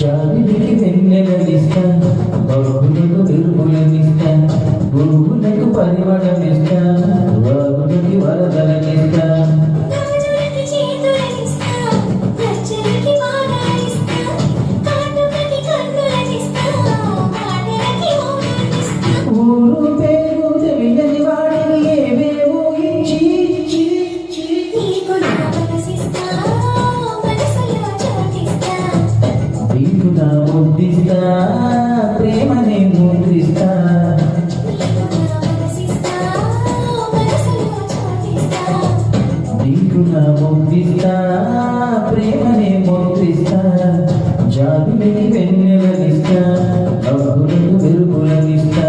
జాబిలికి వెన్నెలనిస్తా, బహువులకు విరుగులనిస్తా, భూములకు పరిమళమిస్తా, వాగులకి వరదలనిస్తా. ఊరు పేరు తెలియని వాడిని ఏవేవో ఇచ్చి నీకు నా ముద్దిస్తా, ప్రేమనే ముద్రిస్తా. నీకు నా ముద్దిస్తా, ప్రేమనే ముద్రిస్తా. జాబిలికి వెన్నెలనిస్తా, బహువులకు వెలుగులనిస్తా.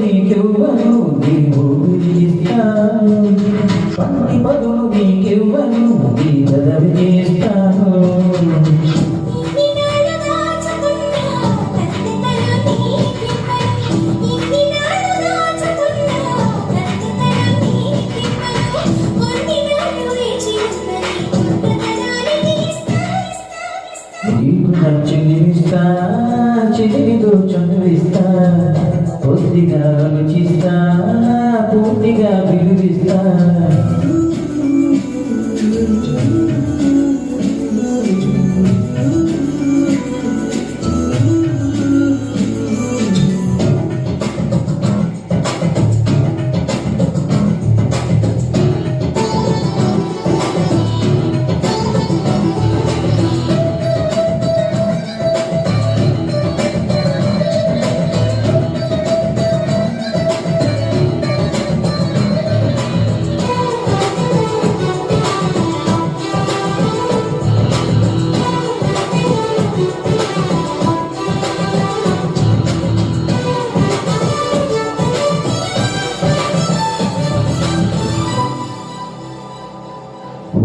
నీకెవ్వను నీ ఊపిరిస్తాను, పంటి పదును నీకెవ్వను నీ బదవి చేస్తాను. నీకు నచ్చినిస్తా, చెలితో చదివిస్తా, కొద్దిగా రుచిస్తా, పూర్తిగా విలువిస్తా.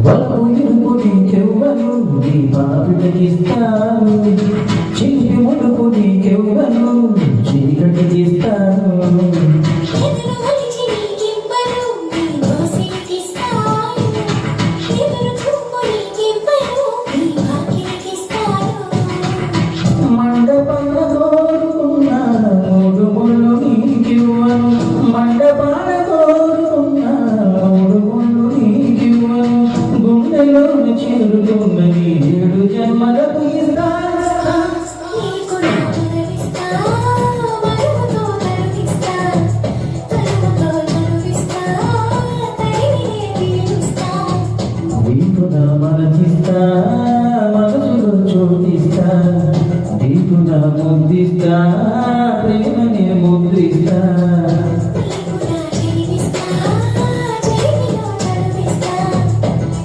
వలపు ఇరుపు నీకెవ్వను నీ బాబులకిస్తాను, చిన్ని ముడుపు నీకెవ్వను చీకటికిస్తాను. మండపాన కోరుకున్న మూడు ముళ్ళు నీకివ్వను, మండపాన కోరుకున్న మూడు ముళ్ళు నీకివ్వను. గుండెలోని చేరుకున్న నీ 7 జన్మలకు ఇస్తా. నీకు నా మనసిస్తా, మనసులో చోటిస్తా. నీకు నా ముద్దిస్తా, ప్రేమనే ముద్రిస్తా.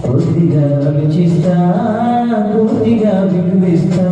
కొద్దిగా రుచిస్తా, పూర్తిగా విలువిస్తా.